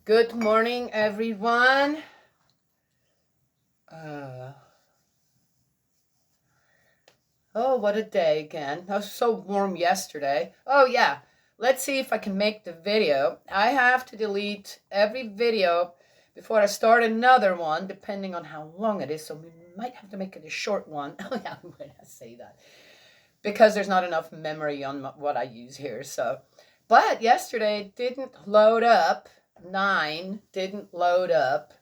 Good morning, everyone. What a day again. It was so warm yesterday. Oh, yeah. Let's see if I can make the video. I have to delete every video before I start another one, depending on how long it is. So we might have to make it a short one. Oh, yeah, when I say that. Because there's not enough memory on what I use here. But yesterday it didn't load up. 9 didn't load up.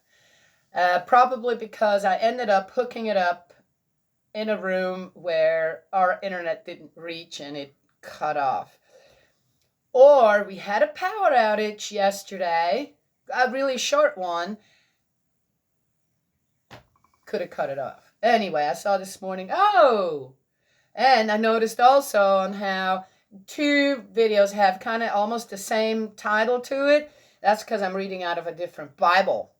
Probably because I ended up hooking it up in a room where our internet didn't reach and it cut off. Or we had a power outage yesterday, a really short one. Could have cut it off. Anyway, I saw this morning, and I noticed also on how 2 videos have kind of almost the same title to it. That's because I'm reading out of a different Bible.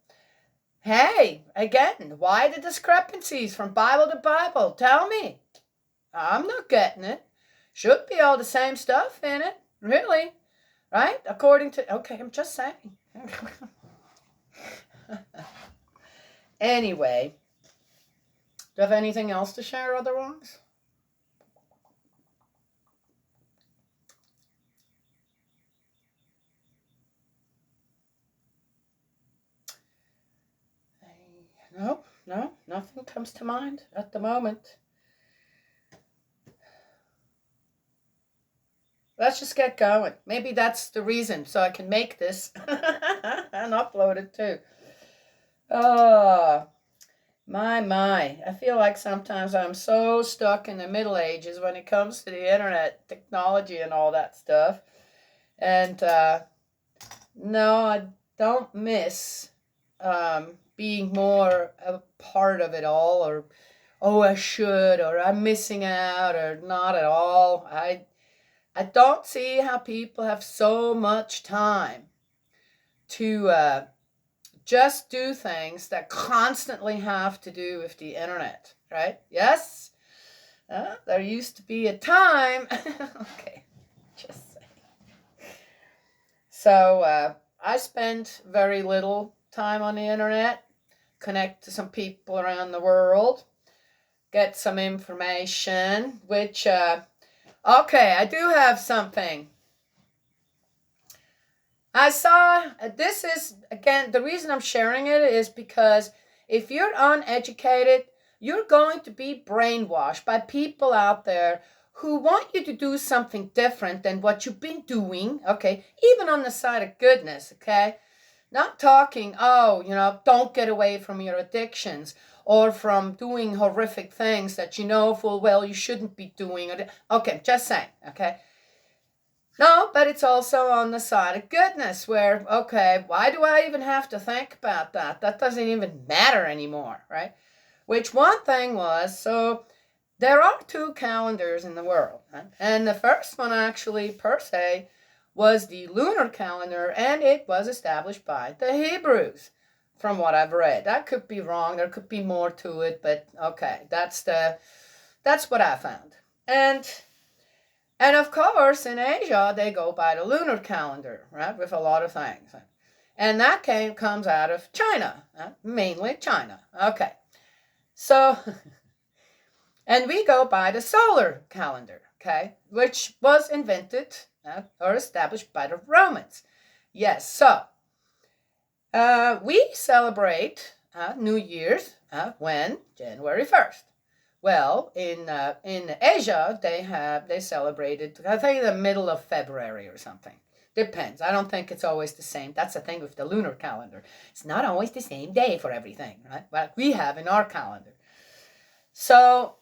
Hey, again, why the discrepancies from Bible to Bible? Tell me. I'm not getting it. Should be all the same stuff in it, really, right? According to, okay, I'm just saying. Anyway, do you have anything else to share otherwise? No, nothing comes to mind at the moment. Let's just get going. Maybe that's the reason, so I can make this and upload it too. Oh, my. I feel like sometimes I'm so stuck in the Middle Ages when it comes to the internet technology and all that stuff. And no, I don't miss being more a part of it all, or I should, or I'm missing out, or not at all. I don't see how people have so much time to just do things that constantly have to do with the internet, right? Yes? There used to be a time. Okay, just saying. So I spend very little time on the internet, connect to some people around the world, get some information, which, okay, I do have something. I saw, this is, again, the reason I'm sharing it is because if you're uneducated, you're going to be brainwashed by people out there who want you to do something different than what you've been doing, okay? Even on the side of goodness, okay? Not talking, don't get away from your addictions or from doing horrific things that you know full well you shouldn't be doing. Okay, just saying, okay? No, but it's also on the side of goodness where, okay, why do I even have to think about that? That doesn't even matter anymore, right? Which one thing was, so there are 2 calendars in the world. Right? And the first one actually, per se, was the lunar calendar, and it was established by the Hebrews, from what I've read. That could be wrong. There could be more to it, but okay, that's what I found. And of course, in Asia, they go by the lunar calendar, right, with a lot of things. And that comes out of China, mainly China. Okay. So, and we go by the solar calendar, okay, which was invented or established by the Romans. Yes, so we celebrate New Year's when? January 1st. Well, in Asia, they celebrated, I think, the middle of February or something. Depends. I don't think it's always the same. That's the thing with the lunar calendar. It's not always the same day for everything, right? Like we have in our calendar. So,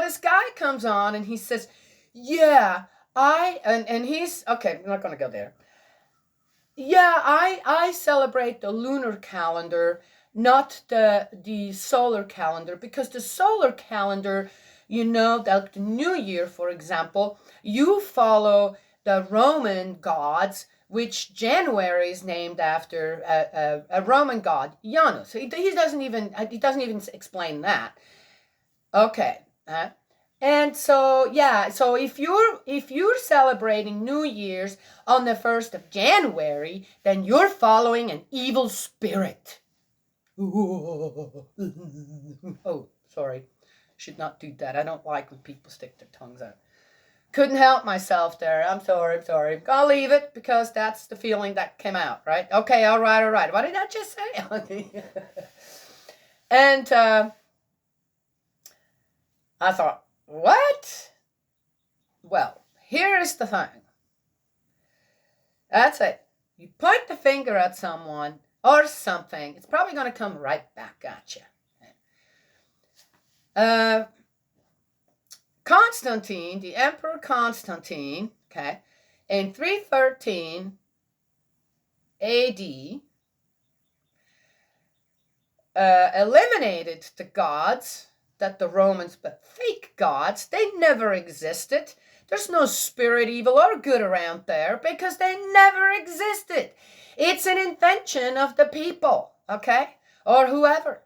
this guy comes on and he says, yeah, and he's, okay, I'm not going to go there. Yeah, I celebrate the lunar calendar, not the solar calendar, because the solar calendar, like the New Year, for example, you follow the Roman gods, which January is named after a Roman god, Janus. He doesn't even explain that. Okay, And so, yeah, so if you're celebrating New Year's on the 1st of January, then you're following an evil spirit. Oh, sorry. Should not do that. I don't like when people stick their tongues out. Couldn't help myself there. I'm sorry. I'll leave it because that's the feeling that came out, right? Okay, all right. What did I just say? And I thought, what? Well, here's the thing. That's it. You point the finger at someone or something, it's probably going to come right back at you. Constantine, the Emperor Constantine, okay, in 313 AD, eliminated the gods that the Romans, but fake gods, they never existed. There's no spirit, evil, or good around there because they never existed. It's an invention of the people, okay, or whoever,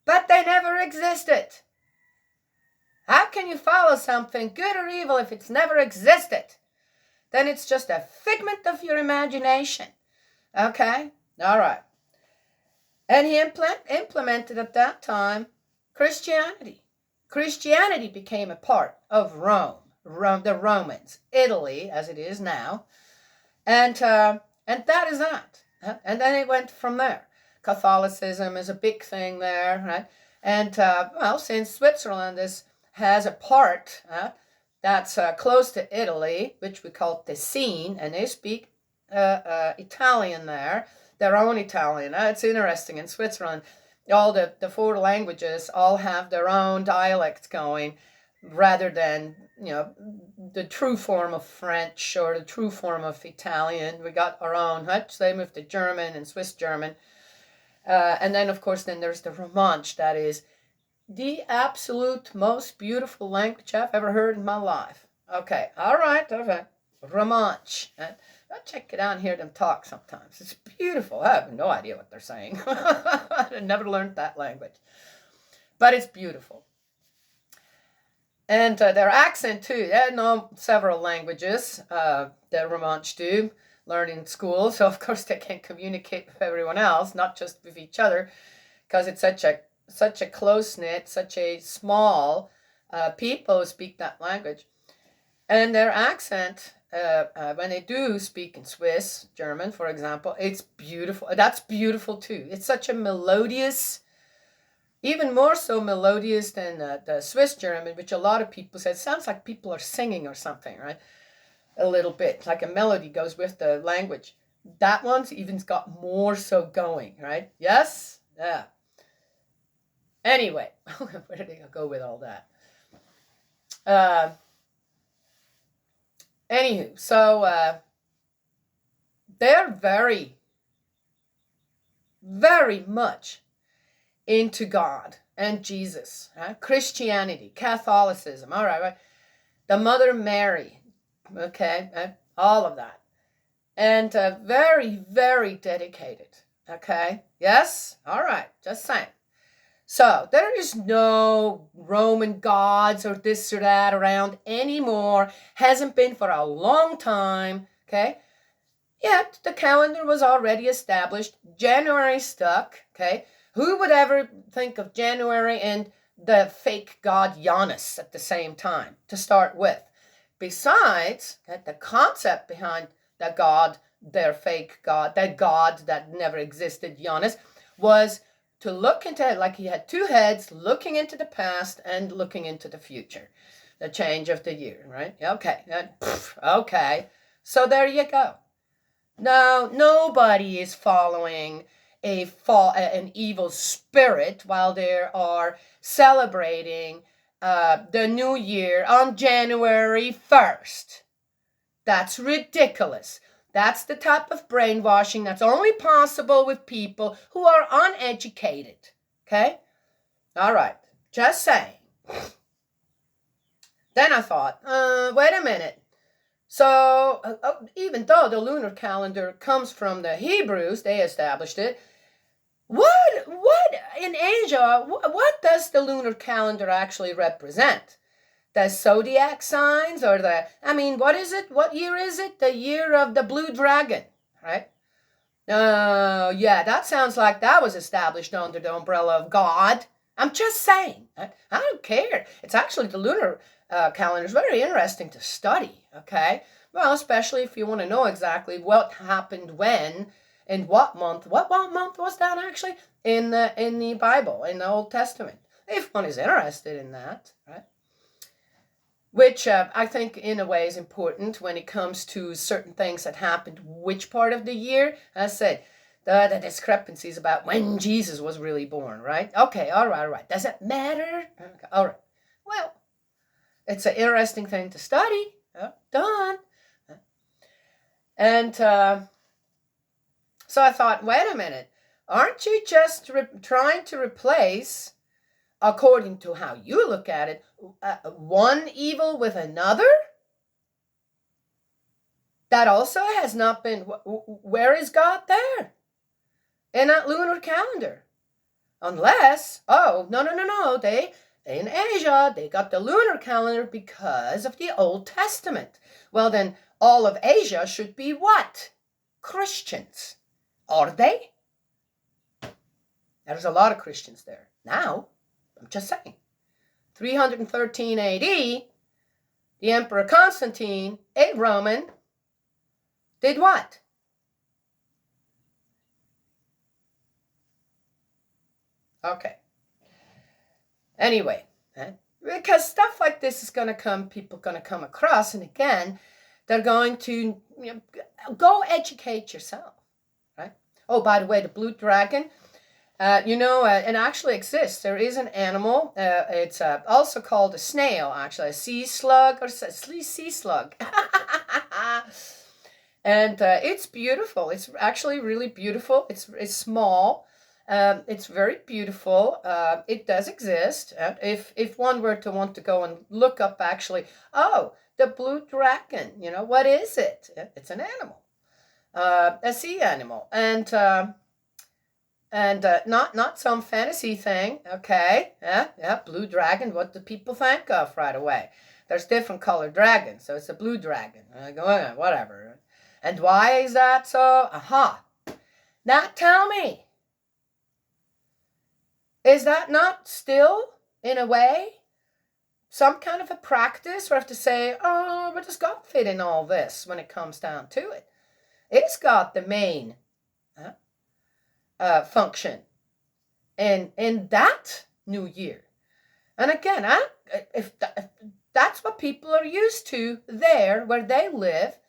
but they never existed. How can you follow something, good or evil, if it's never existed? Then it's just a figment of your imagination. Okay? All right. And he implemented at that time Christianity. Christianity became a part of Rome, the Romans, Italy, as it is now. And that is that. And then it went from there. Catholicism is a big thing there, right? And, since Switzerland has a part that's close to Italy, which we call Ticine, and they speak Italian there, their own Italian. It's interesting. In Switzerland, all the 4 languages all have their own dialects going, rather than, the true form of French or the true form of Italian. We got our own. So they moved to German and Swiss German. And then, of course, there's the Romansh. That is the absolute most beautiful language I've ever heard in my life. Okay, all right. Romansh. I'll check it out and hear them talk sometimes. It's beautiful. I have no idea what they're saying. I never learned that language. But it's beautiful. And their accent, too. They know several languages, the Romansh do, learn in school. So, of course, they can communicate with everyone else, not just with each other, because it's such a close-knit, such a small people who speak that language. And their accent, when they do speak in Swiss German, for example, it's beautiful. That's beautiful, too. It's such a melodious, even more so melodious than the Swiss German, which a lot of people say, it sounds like people are singing or something, right? A little bit, like a melody goes with the language. That one's even got more so going, right? Yes? Yeah. Anyway, where did I go with all that? Anywho, so they're very, very much into God and Jesus, Christianity, Catholicism, all right, the Mother Mary, okay, all of that, and very, very dedicated, okay, yes, all right, just saying. So there is no Roman gods or this or that around anymore. Hasn't been for a long time, okay? Yet the calendar was already established. January stuck, okay? Who would ever think of January and the fake god Janus at the same time to start with? Besides, the concept behind the god, their fake god, that god that never existed, Janus, was to look into it like he had 2 heads, looking into the past and looking into the future. The change of the year, right? Okay. Okay. So there you go. No, nobody is following an evil spirit while they are celebrating the new year on January 1st. That's ridiculous. That's the type of brainwashing that's only possible with people who are uneducated. Okay? All right. Just saying. Then I thought, wait a minute. So, even though the lunar calendar comes from the Hebrews, they established it, what in Asia, what does the lunar calendar actually represent? the zodiac signs, or what is it? What year is it? The year of the blue dragon, right? Yeah, that sounds like that was established under the umbrella of God. I'm just saying. I don't care. It's actually the lunar calendar is very interesting to study, okay? Well, especially if you want to know exactly what happened when, in what month. What month was that actually? In the Bible, in the Old Testament. If one is interested in that, right? Which I think in a way is important when it comes to certain things that happened which part of the year. As I said, the discrepancies about when Jesus was really born, right? Okay, all right. Does it matter? Okay, all right. Well, it's an interesting thing to study. Done. And so I thought, wait a minute. Aren't you just trying to replace, according to how you look at it, one evil with another? That also has not been. Where is God there? In that lunar calendar. Unless, no. They in Asia, they got the lunar calendar because of the Old Testament. Well, then all of Asia should be what? Christians. Are they? There's a lot of Christians there. Now, I'm just saying. 313 AD, the Emperor Constantine, a Roman, did what? Okay. Anyway, because stuff like this is going to come, people are going to come across, and again, they're going to go educate yourself, right? Oh, by the way, the blue dragon, it actually exists. There is an animal. It's also called a snail, actually, a sea slug or sea slug. And it's beautiful. It's actually really beautiful. It's small. It's very beautiful. It does exist. If one were to want to go and look up, actually, the blue dragon. What is it? It's an animal, a sea animal, and not some fantasy thing. Okay, yeah, blue dragon. What do people think of right away? There's different colored dragons, so it's a blue dragon. I go, whatever. And why is that so? Now tell me, is that not still, in a way, some kind of a practice? Or have to say, where does God fit in all this when it comes down to it? Is God the main function in that new year? And again, if that's what people are used to there where they live,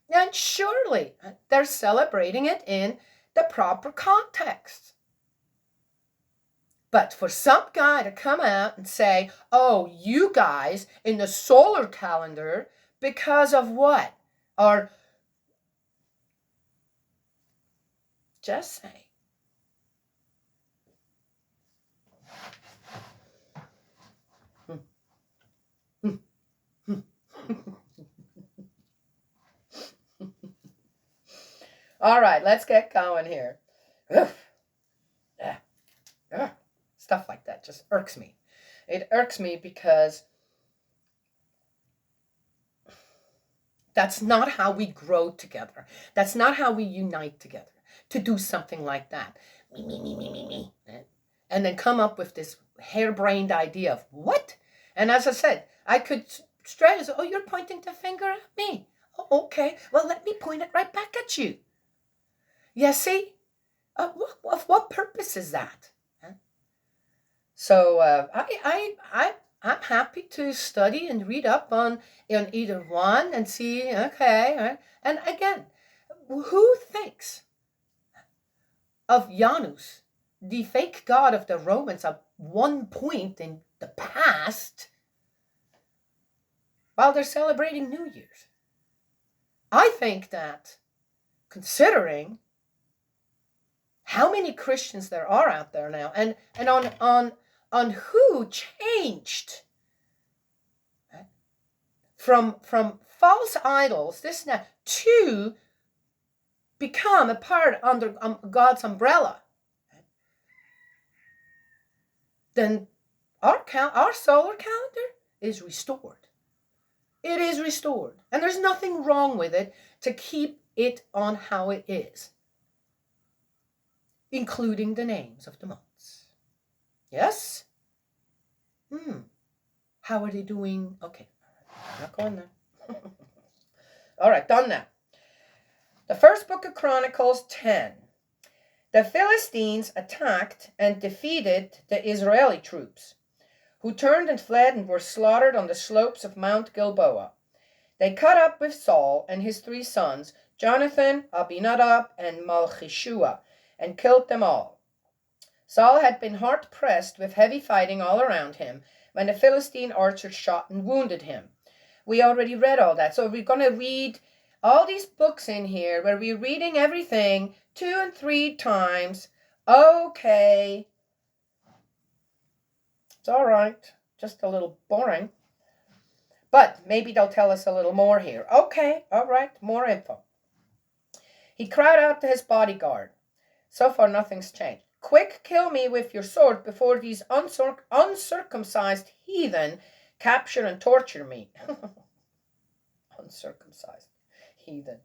then surely they're celebrating it in the proper context. But for some guy to come out and say, you guys in the solar calendar, because of what? Or just say. All right, let's get going here. Stuff like that just irks me. It irks me because that's not how we grow together. That's not how we unite together, to do something like that. Me. And then come up with this harebrained idea of what? And as I said, I could straight say, you're pointing the finger at me. Oh, okay, well, let me point it right back at you. Yeah, see? Of what purpose is that? So I'm happy to study and read up on either one and see, okay. And again, who thinks of Janus, the fake god of the Romans, at one point in the past, while they're celebrating New Year's? I think that, considering how many Christians there are out there now, and on who changed from false idols, this now, to become a part under God's umbrella, then our solar calendar is restored. It is restored. And there's nothing wrong with it to keep it on how it is, including the names of the months. Yes? How are they doing? Okay, I'm not going there. All right, done now. The first book of Chronicles 10. The Philistines attacked and defeated the Israeli troops, who turned and fled and were slaughtered on the slopes of Mount Gilboa. They caught up with Saul and his 3 sons, Jonathan, Abinadab, and Malchishua, and killed them all. Saul had been hard-pressed with heavy fighting all around him when the Philistine archers shot and wounded him. We already read all that, so we're going to read all these books in here where we're reading everything 2 and 3 times. Okay. It's all right. Just a little boring. But maybe they'll tell us a little more here. Okay, all right, more info. He cried out to his bodyguard. So far, nothing's changed. Quick, kill me with your sword before these uncircumcised heathen capture and torture me. Uncircumcised heathen.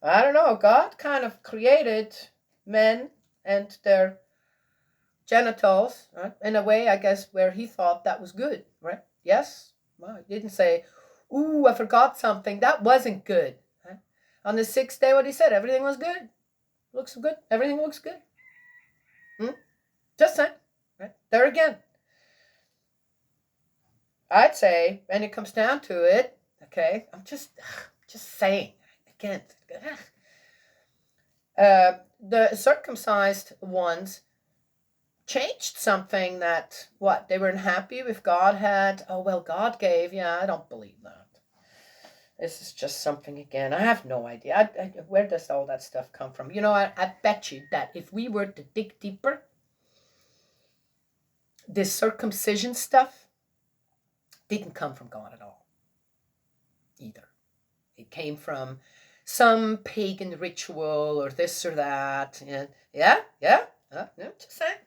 I don't know. God kind of created men and their genitals, right? In a way, I guess, where he thought that was good, right? Yes? Well, he didn't say, ooh, I forgot something. That wasn't good. Right? On the 6th day, what he said, everything was good. Looks good. Everything looks good. Just saying. Right? There again. I'd say, when it comes down to it, okay, I'm just saying, again, the circumcised ones changed something that, they weren't happy with God had. Oh, well, God gave. Yeah, I don't believe that. This is just something, again, I have no idea. Where does all that stuff come from? I bet you that if we were to dig deeper, this circumcision stuff didn't come from God at all, either. It came from some pagan ritual or this or that. And yeah, just saying.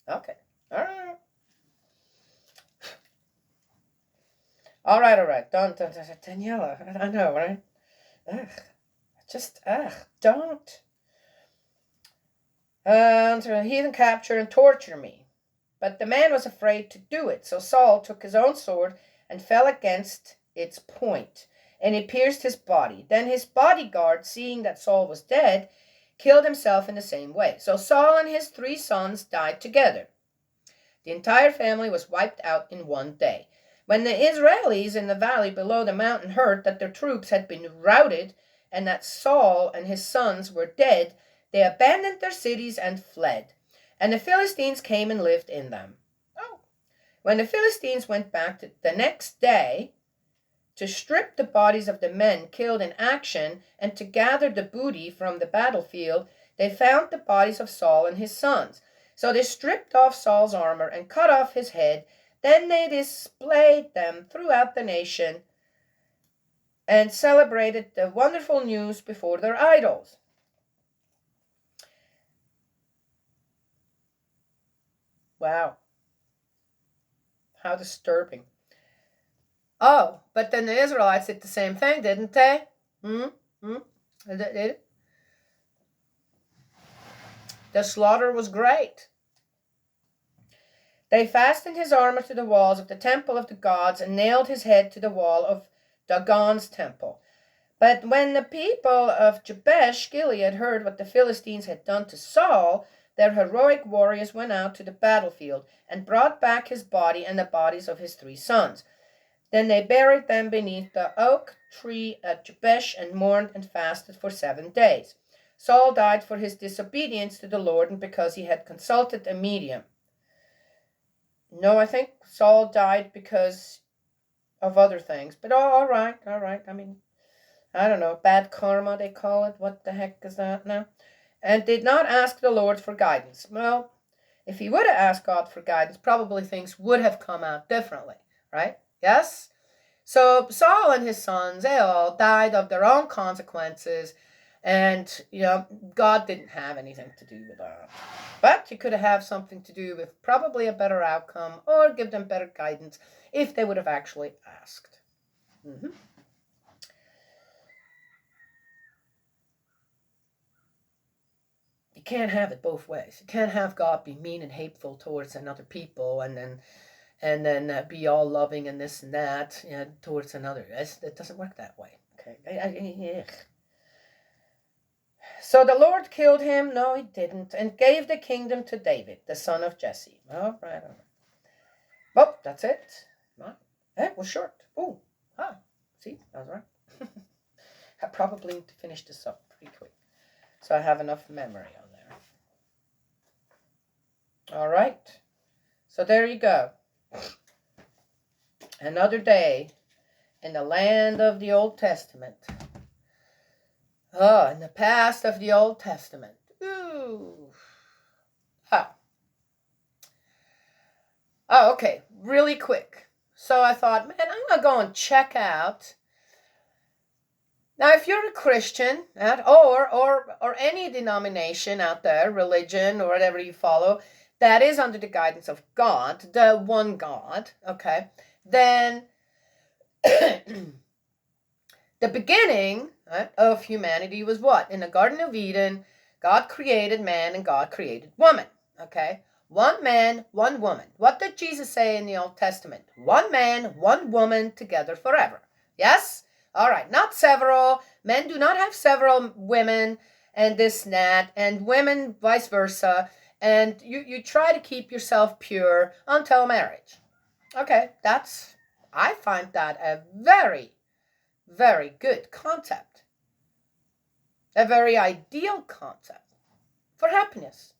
Okay, all right. All right. Don't, Daniela, I know, right? Don't. And heathen capture and torture me. But the man was afraid to do it, so Saul took his own sword and fell against its point, and it pierced his body. Then his bodyguard, seeing that Saul was dead, killed himself in the same way. So Saul and his 3 sons died together. The entire family was wiped out in one day. When the Israelis in the valley below the mountain heard that their troops had been routed and that Saul and his sons were dead, they abandoned their cities and fled. And the Philistines came and lived in them. When the Philistines went back the next day to strip the bodies of the men killed in action and to gather the booty from the battlefield, they found the bodies of Saul and his sons. So they stripped off Saul's armor and cut off his head. Then they displayed them throughout the nation and celebrated the wonderful news before their idols. Wow. How disturbing. Oh, but then the Israelites did the same thing, didn't they? The slaughter was great. They fastened his armor to the walls of the temple of the gods and nailed his head to the wall of Dagon's temple. But when the people of Jabesh Gilead heard what the Philistines had done to Saul, their heroic warriors went out to the battlefield and brought back his body and the bodies of his 3 sons. Then they buried them beneath the oak tree at Jabesh and mourned and fasted for 7 days. Saul died for his disobedience to the Lord and because he had consulted a medium. No, I think Saul died because of other things. But all right. I mean, I don't know, bad karma they call it. What the heck is that now? And did not ask the Lord for guidance. Well, if he would have asked God for guidance, probably things would have come out differently, right? Yes? So Saul and his sons, they all died of their own consequences. And, God didn't have anything to do with that. But he could have something to do with probably a better outcome or give them better guidance if they would have actually asked. Mm-hmm. You can't have it both ways. You can't have God be mean and hateful towards another people and then be all loving and this and that towards another. It doesn't work that way. Okay. So the Lord killed him. No, he didn't. And gave the kingdom to David, the son of Jesse. All right. Well, that's it. Right. It was short. Oh, see, that was right. I probably need to finish this up pretty quick, so I have enough memory on there. All right. So there you go. Another day in the land of the Old Testament. Oh, in the past of the Old Testament. Ooh. Oh, okay. Really quick. So I thought, man, I'm going to go and check out. Now, if you're a Christian or any denomination out there, religion or whatever you follow, that is under the guidance of God, the one God, okay, then the beginning of humanity was what? In the Garden of Eden, God created man and God created woman, okay? One man, one woman. What did Jesus say in the Old Testament? One man, one woman, together forever. Yes? All right, not several. Men do not have several women and this and that, and women vice versa. And you try to keep yourself pure until marriage. Okay, I find that a very, very good concept. A very ideal concept for happiness,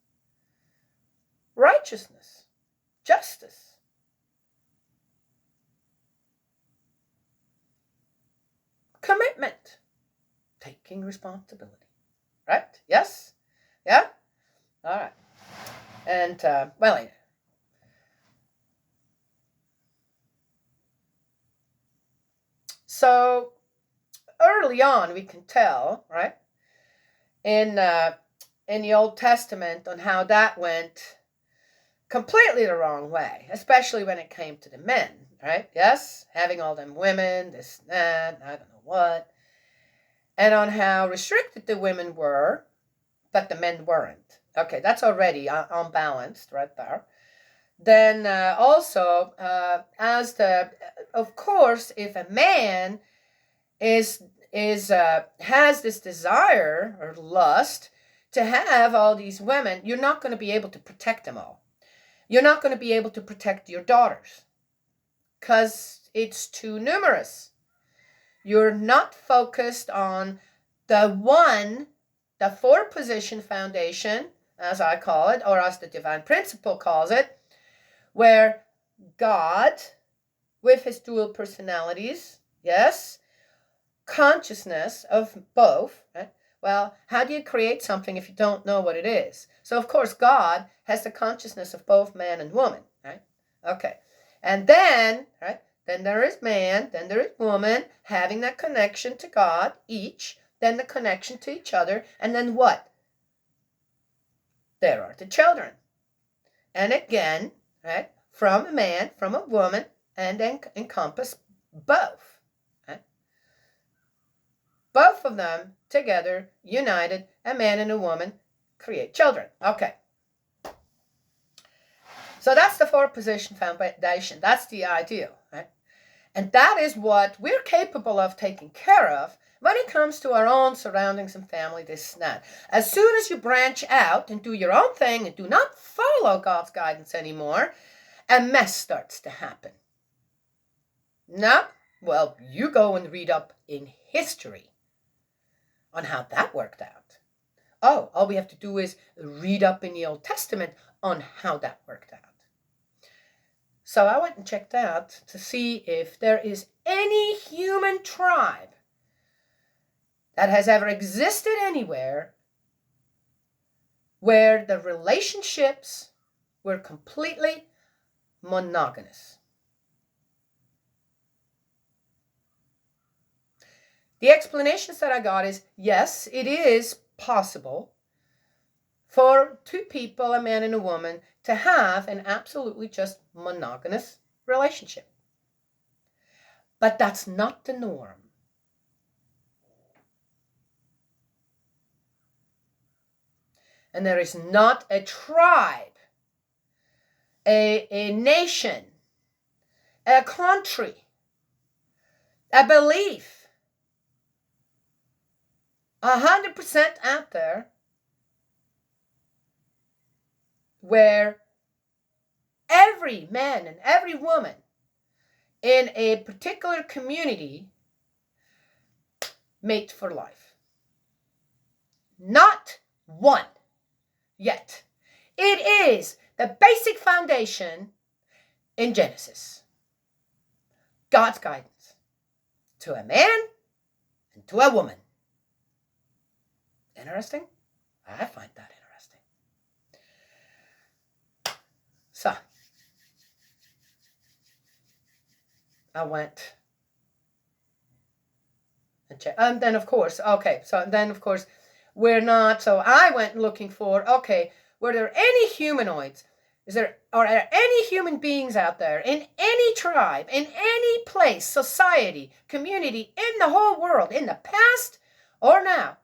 righteousness, justice. Commitment, taking responsibility, right? Yes? Yeah? All right. And, well, so early on we can tell, right, in the Old Testament on how that went completely the wrong way, especially when it came to the men, right? Yes? Having all them women, this, that, I don't know what. And on how restricted the women were, but the men weren't. Okay, that's already unbalanced right there. Then also, of course, if a man is has this desire or lust to have all these women, you're not going to be able to protect them all. You're not going to be able to protect your daughters because it's too numerous. You're not focused on the four-position foundation, as I call it, or as the divine principle calls it, where God, with his dual personalities, yes, consciousness of both, right? Well, how do you create something if you don't know what it is? So, of course, God has the consciousness of both man and woman, right? Okay. And then, right, then there is man, then there is woman, having that connection to God, each, then the connection to each other, and then what? There are the children. And again, right, from a man, from a woman, and then encompass both. Right? Both of them together, united, a man and a woman, create children. Okay. So that's the four-position foundation. That's the ideal, right? And that is what we're capable of taking care of when it comes to our own surroundings and family, this and that. As soon as you branch out and do your own thing and do not follow God's guidance anymore, a mess starts to happen. No? Well, you go and read up in history on how that worked out. Oh, all we have to do is read up in the Old Testament on how that worked out. So I went and checked out to see if there is any human tribe that has ever existed anywhere where the relationships were completely monogamous. The explanations that I got is, yes, it is possible for two people, a man and a woman, to have an absolutely just monogamous relationship. But that's not the norm. And there is not a tribe, a nation, a country, a belief, 100% out there where every man and every woman in a particular community mate for life. Not one yet. It is the basic foundation in Genesis. God's guidance to a man and to a woman. Interesting? I find that interesting. So, I went and checked. And then, of course, we're not. So I went looking for, okay, were there any humanoids? Are there any human beings out there in any tribe, in any place, society, community, in the whole world, in the past or now?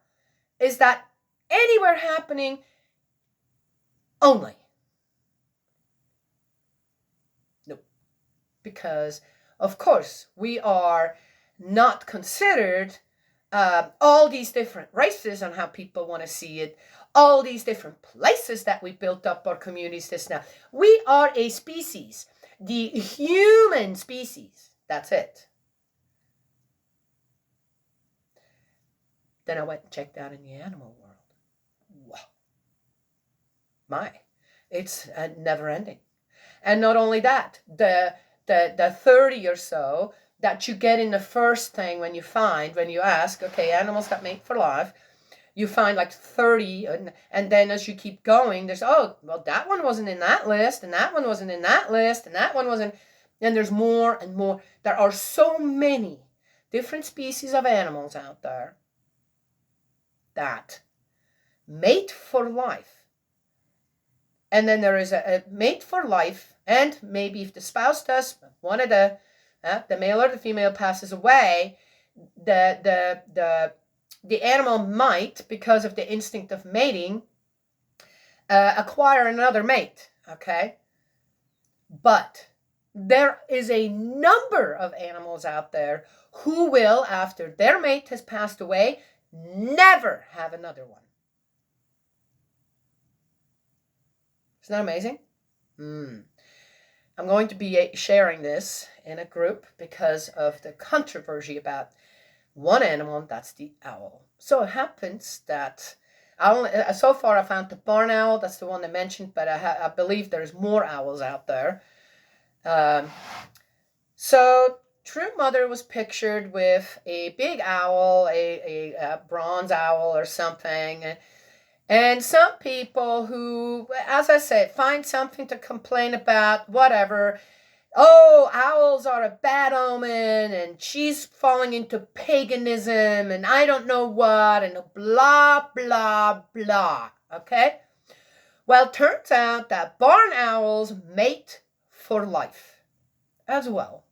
Is that anywhere happening? Only. No. Because, of course, we are not considered all these different races on how people want to see it, all these different places that we built up our communities this now. We are a species, the human species. That's it. Then I went and checked out in the animal world. Wow. It's never ending. And not only that, the 30 or so that you get in the first thing when you ask, okay, animals that mate for life, you find like 30, and then as you keep going, there's, oh, well, that one wasn't in that list, and that one wasn't in that list, and that one wasn't, and there's more and more. There are so many different species of animals out there that mate for life. And then there is a mate for life, and maybe if the spouse does, one of the male or the female passes away, the animal might, because of the instinct of mating, acquire another mate, okay? But there is a number of animals out there who will, after their mate has passed away, never have another one. Isn't that amazing? I'm going to be sharing this in a group because of the controversy about one animal, that's the owl. So it happens that so far I found the barn owl, that's the one I mentioned, but I believe there's more owls out there. So True Mother was pictured with a big owl, a bronze owl or something. And some people who, as I said, find something to complain about, whatever. Oh, owls are a bad omen, and she's falling into paganism, and I don't know what, and blah, blah, blah. Okay? Well, it turns out that barn owls mate for life as well.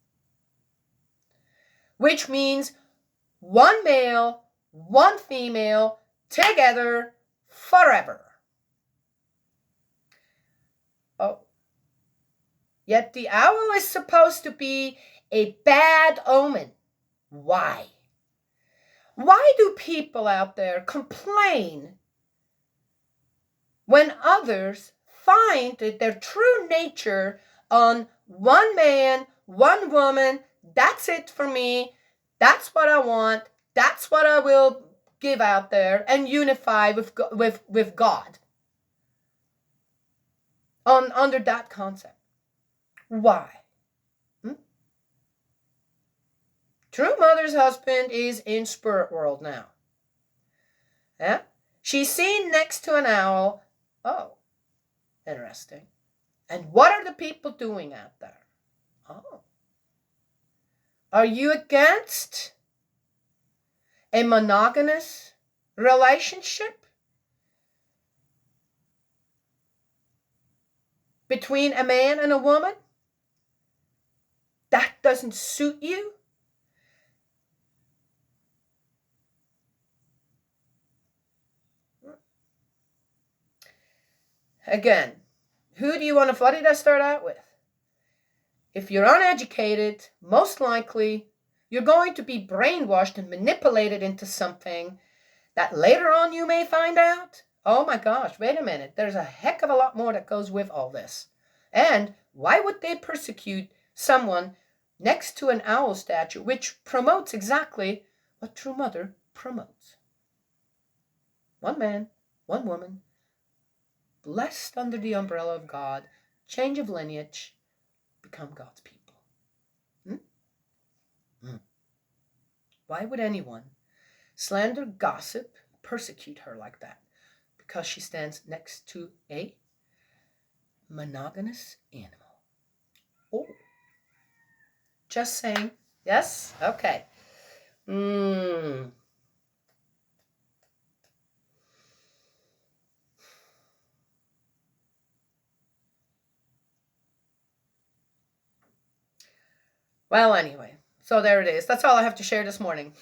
Which means one male, one female, together forever. Oh. Yet the owl is supposed to be a bad omen. Why? Why do people out there complain when others find that their true nature on one man, one woman, that's it for me, that's what I want, that's what I will give out there and unify with God under that concept? Why? True Mother's husband is in spirit world now. Yeah? She's seen next to an owl. Oh, interesting. And what are the people doing out there? Oh. Are you against a monogamous relationship between a man and a woman, that doesn't suit you? Again, what did I start out with? If you're uneducated, most likely you're going to be brainwashed and manipulated into something that later on you may find out, oh my gosh, wait a minute, there's a heck of a lot more that goes with all this. And why would they persecute someone next to an owl statue, which promotes exactly what True Mother promotes? One man, one woman, blessed under the umbrella of God, change of lineage, become God's people. Why would anyone slander, gossip, persecute her like that? Because she stands next to a monogamous animal. Oh, just saying. Yes? Okay. Well, anyway, so there it is. That's all I have to share this morning.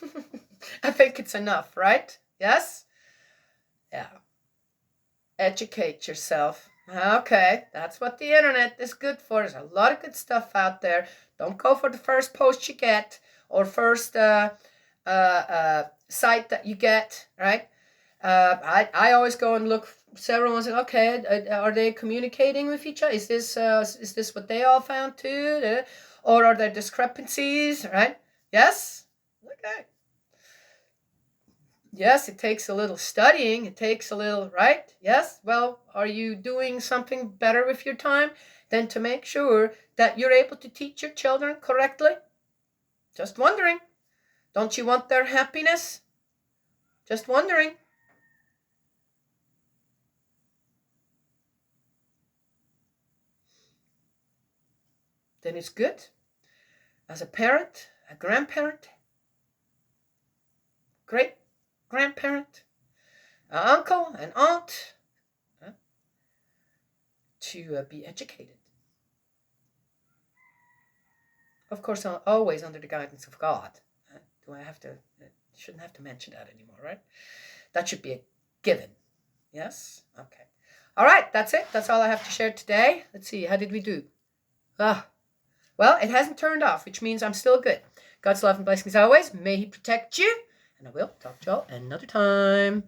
I think it's enough, right? Yes? Yeah. Educate yourself. Okay, that's what the internet is good for. There's a lot of good stuff out there. Don't go for the first post you get or first site that you get, right? I always go and look several ones. Okay, are they communicating with each other? Is this what they all found too? Or are there discrepancies, right? Yes? Okay. Yes, it takes a little studying. It takes a little, right? Yes? Well, are you doing something better with your time than to make sure that you're able to teach your children correctly? Just wondering. Don't you want their happiness? Just wondering. Then it's good. As a parent, a grandparent, great grandparent, an uncle, an aunt, to be educated. Of course, always under the guidance of God. Do I have to? Shouldn't have to mention that anymore, right? That should be a given. Yes? Okay. All right, that's it. That's all I have to share today. Let's see, how did we do? Well, it hasn't turned off, which means I'm still good. God's love and blessings always. May He protect you. And I will talk to y'all another time.